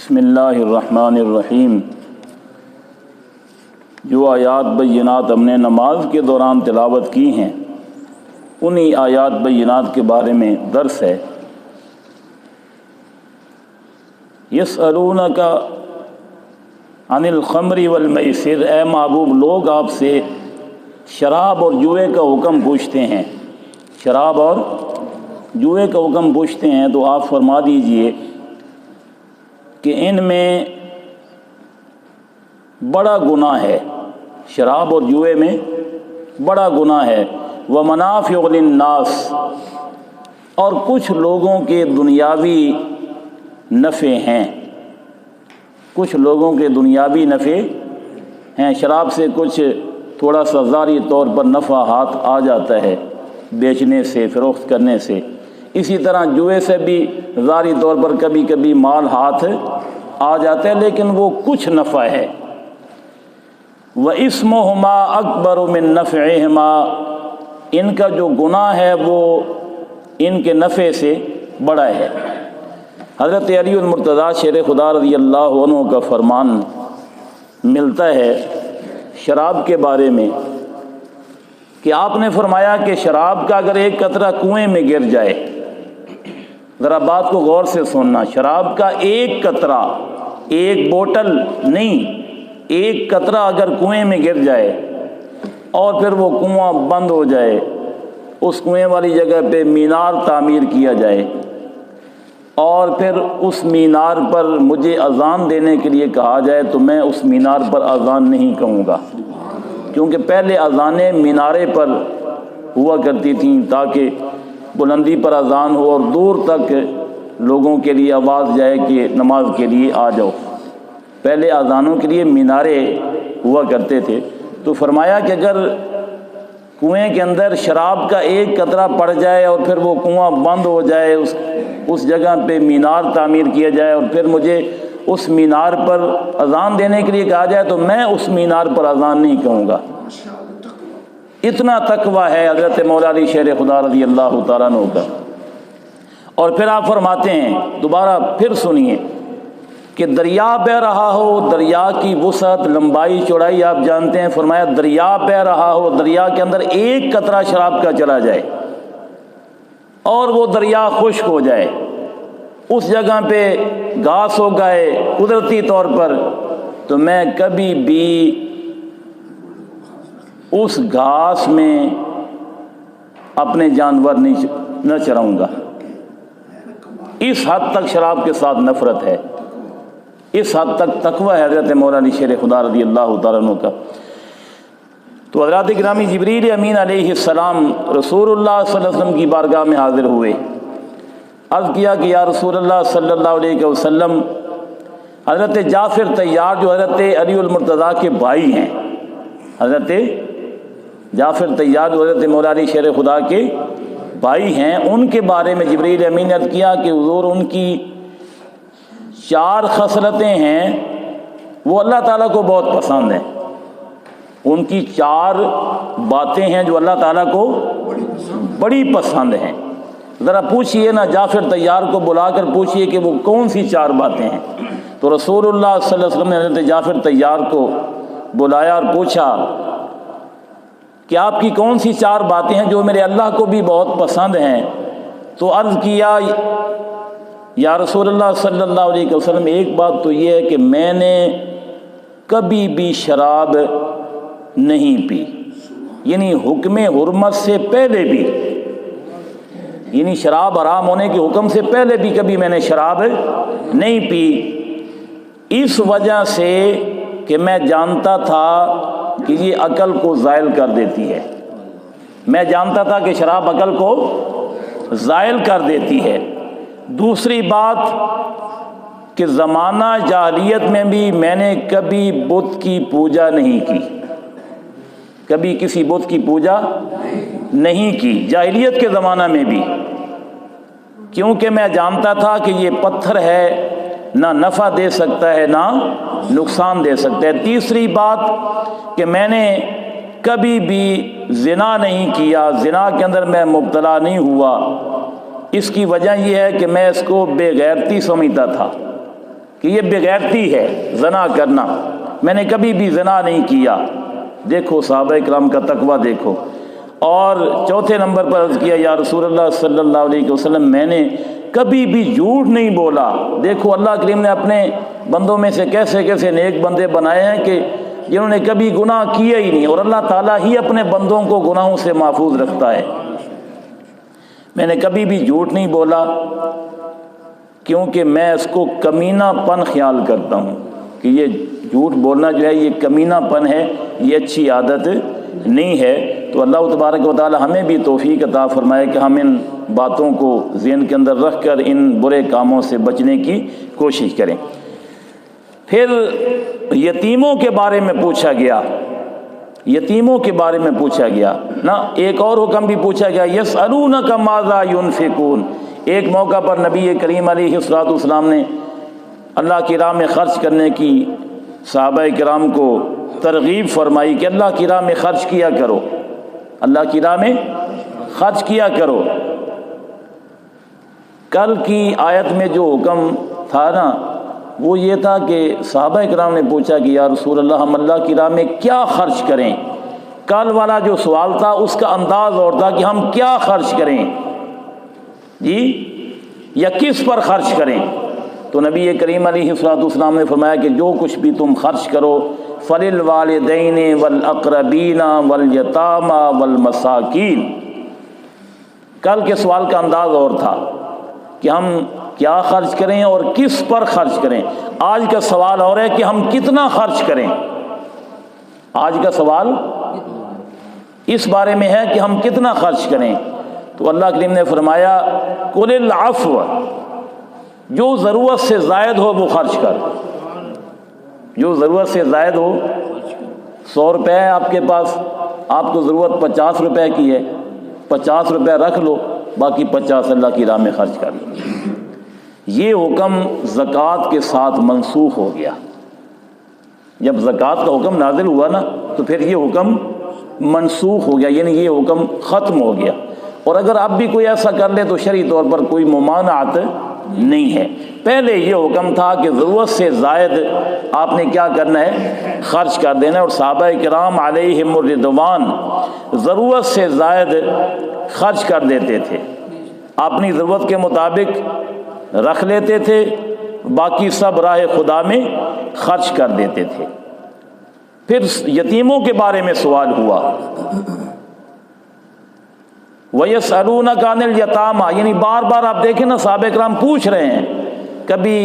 بسم اللہ الرحمن الرحیم۔ جو آیات بینات ہم نے نماز کے دوران تلاوت کی ہیں، انہی آیات بینات کے بارے میں درس ہے۔ یسألونک عن الخمر والمیسر، اے محبوب لوگ آپ سے شراب اور جوئے کا حکم پوچھتے ہیں، شراب اور جوئے کا حکم پوچھتے ہیں، تو آپ فرما دیجئے کہ ان میں بڑا گناہ ہے، شراب اور جوئے میں بڑا گناہ ہے۔ وَمَنَافِعُ لِلنَّاسِ، اور کچھ لوگوں کے دنیاوی نفع ہیں، کچھ لوگوں کے دنیاوی نفع ہیں۔ شراب سے کچھ تھوڑا سا ظاہری طور پر نفع ہاتھ آ جاتا ہے بیچنے سے، فروخت کرنے سے، اسی طرح جوئے سے بھی ظاہری طور پر کبھی کبھی مال ہاتھ آ جاتا ہے، لیکن وہ کچھ نفع ہے۔ وَإِسْمُهُمَا أَكْبَرُ مِن نَّفْعِهِمَا، ان کا جو گناہ ہے وہ ان کے نفع سے بڑا ہے۔ حضرت علی المرتضیٰ شیر خدا رضی اللہ عنہ کا فرمان ملتا ہے شراب کے بارے میں کہ آپ نے فرمایا کہ شراب کا اگر ایک قطرہ کنویں میں گر جائے، ذرا بات کو غور سے سننا، شراب کا ایک قطرہ، ایک بوتل نہیں، ایک قطرہ اگر کنویں میں گر جائے اور پھر وہ کنواں بند ہو جائے، اس کنویں والی جگہ پہ مینار تعمیر کیا جائے اور پھر اس مینار پر مجھے اذان دینے کے لیے کہا جائے، تو میں اس مینار پر اذان نہیں کہوں گا، کیونکہ پہلے اذانیں مینارے پر ہوا کرتی تھیں تاکہ بلندی پر اذان ہو اور دور تک لوگوں کے لیے آواز جائے کہ نماز کے لیے آ جاؤ۔ پہلے اذانوں کے لیے مینارے ہوا کرتے تھے، تو فرمایا کہ اگر کنویں کے اندر شراب کا ایک قطرہ پڑ جائے اور پھر وہ کنواں بند ہو جائے، اس جگہ پہ مینار تعمیر کیا جائے اور پھر مجھے اس مینار پر اذان دینے کے لیے کہا جائے، تو میں اس مینار پر اذان نہیں کہوں گا۔ اتنا تقویٰ ہے حضرت مولا علی شیر خدا رضی اللہ تعالیٰ عنہ کا۔ اور پھر آپ فرماتے ہیں، دوبارہ پھر سنیے، کہ دریا بہہ رہا ہو، دریا کی وسعت، لمبائی، چوڑائی آپ جانتے ہیں، فرمایا دریا بہہ رہا ہو، دریا کے اندر ایک قطرہ شراب کا چلا جائے اور وہ دریا خشک ہو جائے، اس جگہ پہ گھاس ہو گئے قدرتی طور پر، تو میں کبھی بھی اس گھاس میں اپنے جانور نہ چراؤں گا۔ اس حد تک شراب کے ساتھ نفرت ہے، اس حد تک تقویٰ ہے حضرت مولا علی شیر خدا رضی اللہ تعالیٰ عنہ کا۔ تو حضرات گرامی، جبریل امین علیہ السلام رسول اللہ صلی اللہ علیہ وسلم کی بارگاہ میں حاضر ہوئے، عرض کیا کہ یا رسول اللہ صلی اللہ علیہ وسلم، حضرت جعفر طیار جو حضرت علی المرتضیٰ کے بھائی ہیں، حضرت جعفر طیار جو حضرت مولا علی شیر خدا کے بھائی ہیں، ان کے بارے میں جبریل امین نے عرض کیا کہ حضور ان کی 4 خصلتیں ہیں وہ اللہ تعالیٰ کو بہت پسند ہیں، ان کی 4 باتیں ہیں جو اللہ تعالیٰ کو بڑی پسند ہیں۔ ذرا پوچھئے نا، جعفر طیار کو بلا کر پوچھئے کہ وہ کون سی 4 باتیں ہیں۔ تو رسول اللہ صلی اللہ علیہ وسلم نے حضرت جعفر طیار کو بلایا اور پوچھا کہ آپ کی کون سی 4 باتیں ہیں جو میرے اللہ کو بھی بہت پسند ہیں؟ تو عرض کیا یا رسول اللہ صلی اللہ علیہ وسلم، ایک بات تو یہ ہے کہ میں نے کبھی بھی شراب نہیں پی، یعنی حکم حرمت سے پہلے بھی، یعنی شراب حرام ہونے کے حکم سے پہلے بھی کبھی میں نے شراب نہیں پی، اس وجہ سے کہ میں جانتا تھا کہ یہ عقل کو زائل کر دیتی ہے، میں جانتا تھا کہ شراب عقل کو زائل کر دیتی ہے۔ دوسری بات کہ زمانہ جاہلیت میں بھی میں نے کبھی بت کی پوجا نہیں کی، کبھی کسی بت کی پوجا نہیں کی جاہلیت کے زمانہ میں بھی، کیونکہ میں جانتا تھا کہ یہ پتھر ہے، نہ نفع دے سکتا ہے نہ نقصان دے سکتا ہے۔ تیسری بات کہ میں نے کبھی بھی زنا نہیں کیا، زنا کے اندر میں مبتلا نہیں ہوا، اس کی وجہ یہ ہے کہ میں اس کو بے غیرتی سمجھتا تھا، کہ یہ بغیرتی ہے زنا کرنا، میں نے کبھی بھی زنا نہیں کیا۔ دیکھو صحابہ کرام کا تقویٰ دیکھو۔ اور چوتھے نمبر پر عرض کیا یا رسول اللہ صلی اللہ علیہ وسلم میں نے کبھی بھی جھوٹ نہیں بولا۔ دیکھو اللہ کریم نے اپنے بندوں میں سے کیسے کیسے نیک بندے بنائے ہیں کہ جنہوں نے کبھی گناہ کیا ہی نہیں، اور اللہ تعالیٰ ہی اپنے بندوں کو گناہوں سے محفوظ رکھتا ہے۔ میں نے کبھی بھی جھوٹ نہیں بولا، کیونکہ میں اس کو کمینہ پن خیال کرتا ہوں کہ یہ جھوٹ بولنا جو ہے یہ کمینہ پن ہے، یہ اچھی عادت نہیں ہے۔ تو اللہ تبارک و تعالی ہمیں بھی توفیق عطا فرمائے کہ ہم ان باتوں کو ذہن کے اندر رکھ کر ان برے کاموں سے بچنے کی کوشش کریں۔ پھر یتیموں کے بارے میں پوچھا گیا، یتیموں کے بارے میں پوچھا گیا نا، ایک اور حکم بھی پوچھا گیا، یسألونک ماذا ينفقون۔ ایک موقع پر نبی کریم علیہ الصلوۃ والسلام نے اللہ کی راہ میں خرچ کرنے کی صحابہ کرام کو ترغیب فرمائی کہ اللہ کی راہ میں خرچ کیا کرو، اللہ کی راہ میں خرچ کیا کرو۔ کل کی آیت میں جو حکم تھا نا وہ یہ تھا کہ صحابہ کرام نے پوچھا کہ یا رسول اللہ ہم اللہ کی راہ میں کیا خرچ کریں۔ کل والا جو سوال تھا اس کا انداز اور تھا کہ ہم کیا خرچ کریں جی، یا کس پر خرچ کریں۔ تو نبی کریم علیہ الصلوۃ والسلام نے فرمایا کہ جو کچھ بھی تم خرچ کرو فللوالدین والاقربین والیتامی والمساکین۔ کل کے سوال کا انداز اور تھا کہ ہم کیا خرچ کریں اور کس پر خرچ کریں۔ آج کا سوال اور ہے کہ ہم کتنا خرچ کریں۔ آج کا سوال اس بارے میں ہے کہ ہم کتنا خرچ کریں۔ تو اللہ کریم نے فرمایا قل العفو، جو ضرورت سے زائد ہو وہ خرچ کر، جو ضرورت سے زائد ہو۔ 100 روپے ہے آپ کے پاس، آپ کو ضرورت 50 روپے کی ہے، 50 روپے رکھ لو، باقی 50 اللہ کی راہ میں خرچ کر لو۔ یہ حکم زکوٰۃ کے ساتھ منسوخ ہو گیا۔ جب زکوٰۃ کا حکم نازل ہوا نا تو پھر یہ حکم منسوخ ہو گیا، یعنی یہ حکم ختم ہو گیا۔ اور اگر آپ بھی کوئی ایسا کر لے تو شرعی طور پر کوئی ممانعت نہیں ہے۔ پہلے یہ حکم تھا کہ ضرورت سے زائد آپ نے کیا کرنا ہے، خرچ کر دینا ہے، اور صحابہ کرام علیہم الرضوان ضرورت سے زائد خرچ کر دیتے تھے، اپنی ضرورت کے مطابق رکھ لیتے تھے، باقی سب راہ خدا میں خرچ کر دیتے تھے۔ پھر یتیموں کے بارے میں سوال ہوا، وَيَسْأَلُونَكَ عَنِ الْيَتَامَى، یعنی بار بار آپ دیکھیں نا صحابہ کرام پوچھ رہے ہیں، کبھی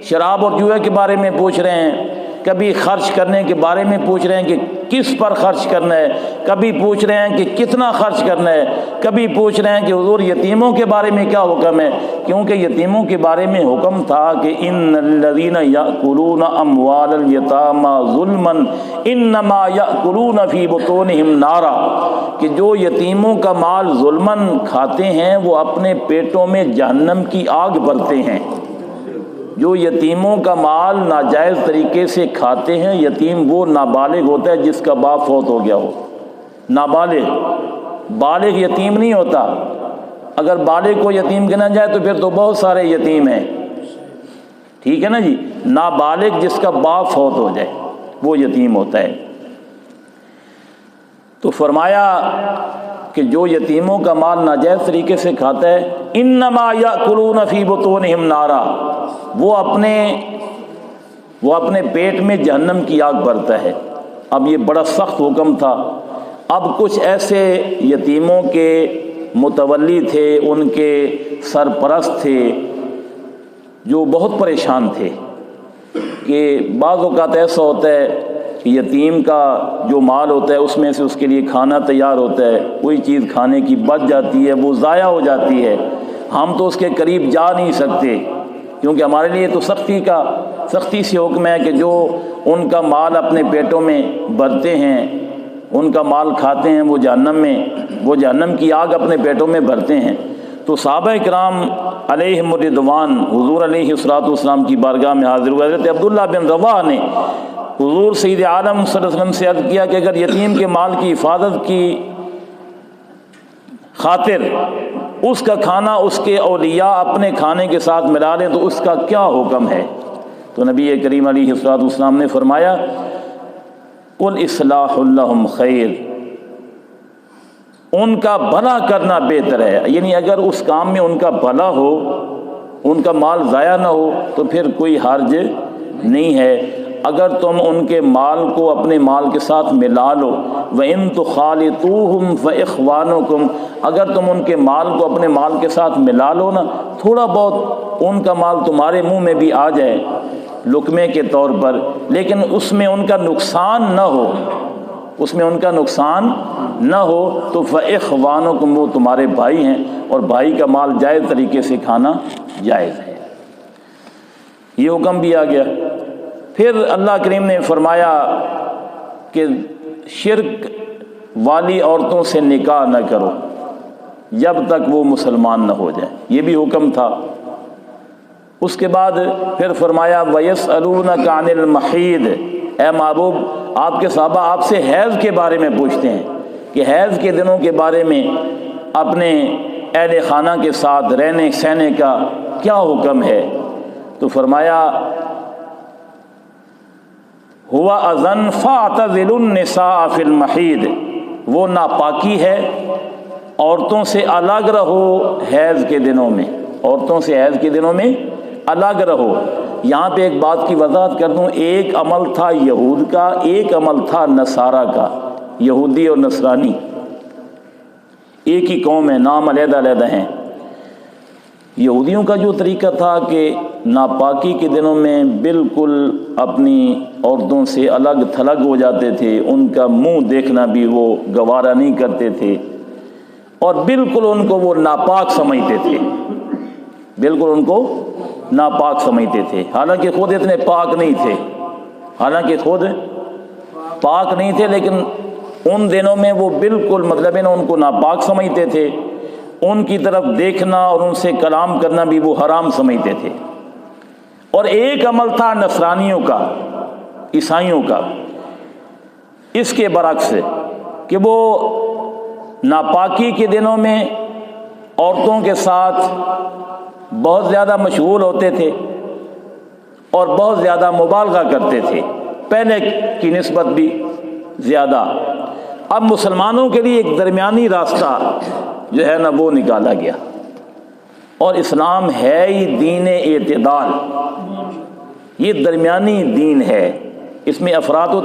شراب اور جوئے کے بارے میں پوچھ رہے ہیں، کبھی خرچ کرنے کے بارے میں پوچھ رہے ہیں کہ کس پر خرچ کرنا ہے، کبھی پوچھ رہے ہیں کہ کتنا خرچ کرنا ہے، کبھی پوچھ رہے ہیں کہ حضور یتیموں کے بارے میں کیا حکم ہے، کیونکہ یتیموں کے بارے میں حکم تھا کہ ان الذین یأکلون اموال الیتامی ظلما انما یأکلون فی بطونہم نارا، کہ جو یتیموں کا مال ظلماً کھاتے ہیں وہ اپنے پیٹوں میں جہنم کی آگ بھرتے ہیں۔ جو یتیموں کا مال ناجائز طریقے سے کھاتے ہیں، یتیم وہ نابالغ ہوتا ہے جس کا باپ فوت ہو گیا ہو، نابالغ، بالغ یتیم نہیں ہوتا۔ اگر بالغ کو یتیم کہنا جائے تو پھر تو بہت سارے یتیم ہیں، ٹھیک ہے نا جی، نابالغ جس کا باپ فوت ہو جائے وہ یتیم ہوتا ہے۔ تو فرمایا کہ جو یتیموں کا مال ناجائز طریقے سے کھاتا ہے، انما یأکلون فی بطونہم نارا، وہ اپنے پیٹ میں جہنم کی آگ بھرتا ہے۔ اب یہ بڑا سخت حکم تھا۔ اب کچھ ایسے یتیموں کے متولی تھے، ان کے سرپرست تھے جو بہت پریشان تھے کہ بعض اوقات ایسا ہوتا ہے کہ یتیم کا جو مال ہوتا ہے اس میں سے اس کے لیے کھانا تیار ہوتا ہے، کوئی چیز کھانے کی بچ جاتی ہے، وہ ضائع ہو جاتی ہے، ہم تو اس کے قریب جا نہیں سکتے کیونکہ ہمارے لیے تو سختی سے حکم ہے کہ جو ان کا مال اپنے پیٹوں میں بھرتے ہیں، ان کا مال کھاتے ہیں، وہ جہنم کی آگ اپنے پیٹوں میں بھرتے ہیں۔ تو صحابہ کرام علیہم الرضوان حضور علیہ الصلوۃ والسلام کی بارگاہ میں حاضر ہوئے۔ حضرت عبداللہ بن رواحہ نے حضور سید عالم صلی اللہ علیہ وسلم سے عرض کیا کہ اگر یتیم کے مال کی حفاظت کی خاطر اس کا کھانا اس کے اولیاء اپنے کھانے کے ساتھ ملا لیں تو اس کا کیا حکم ہے؟ تو نبی کریم علیہ الصلوۃ والسلام نے فرمایا قل اصلاح لہم خیر، ان کا بھلا کرنا بہتر ہے، یعنی اگر اس کام میں ان کا بھلا ہو، ان کا مال ضائع نہ ہو تو پھر کوئی حرج نہیں ہے۔ اگر تم ان کے مال کو اپنے مال کے ساتھ ملا لو، وَإِن تُخَالِطُوهُمْ فَإِخْوَانُكُمْ، اگر تم ان کے مال کو اپنے مال کے ساتھ ملا لو نا، تھوڑا بہت ان کا مال تمہارے منہ میں بھی آ جائے لقمے کے طور پر، لیکن اس میں ان کا نقصان نہ ہو، اس میں ان کا نقصان نہ ہو، تو فَإِخْوَانُكُمْ، وہ تمہارے بھائی ہیں، اور بھائی کا مال جائز طریقے سے کھانا جائز ہے۔ یہ حکم بھی آ گیا۔ پھر اللہ کریم نے فرمایا کہ شرک والی عورتوں سے نکاح نہ کرو جب تک وہ مسلمان نہ ہو جائیں، یہ بھی حکم تھا۔ اس کے بعد پھر فرمایا وَيَسْأَلُونَكَ عَنِ الْمَحِيضِ، اے محبوب آپ کے صحابہ آپ سے حیض کے بارے میں پوچھتے ہیں کہ حیض کے دنوں کے بارے میں اپنے اہل خانہ کے ساتھ رہنے سہنے کا کیا حکم ہے؟ تو فرمایا ہوا اذن فاعتزلوا النساء فی المحیض، وہ ناپاکی ہے، عورتوں سے الگ رہو حیض کے دنوں میں، عورتوں سے حیض کے دنوں میں الگ رہو۔ یہاں پہ ایک بات کی وضاحت کر دوں، ایک عمل تھا یہود کا، ایک عمل تھا نصارہ کا۔ یہودی اور نصرانی ایک ہی قوم ہے، نام علیحدہ علیحدہ ہیں۔ یہودیوں کا جو طریقہ تھا کہ ناپاکی کے دنوں میں بالکل اپنی عورتوں سے الگ تھلگ ہو جاتے تھے، ان کا منہ دیکھنا بھی وہ گوارا نہیں کرتے تھے، اور بالکل ان کو وہ ناپاک سمجھتے تھے، بالکل ان کو ناپاک سمجھتے تھے، حالانکہ خود اتنے پاک نہیں تھے، حالانکہ خود پاک نہیں تھے، لیکن ان دنوں میں وہ بالکل مطلب ان کو ناپاک سمجھتے تھے، ان کی طرف دیکھنا اور ان سے کلام کرنا بھی وہ حرام سمجھتے تھے۔ اور ایک عمل تھا نصرانیوں کا، عیسائیوں کا، اس کے برعکس کہ وہ ناپاکی کے دنوں میں عورتوں کے ساتھ بہت زیادہ مشغول ہوتے تھے اور بہت زیادہ مبالغہ کرتے تھے، پہلے کی نسبت بھی زیادہ۔ اب مسلمانوں کے لیے ایک درمیانی راستہ جو ہے نا وہ نکالا گیا، اور اسلام ہے ہی دین اعتدال، یہ درمیانی دین ہے، اس میں افراط و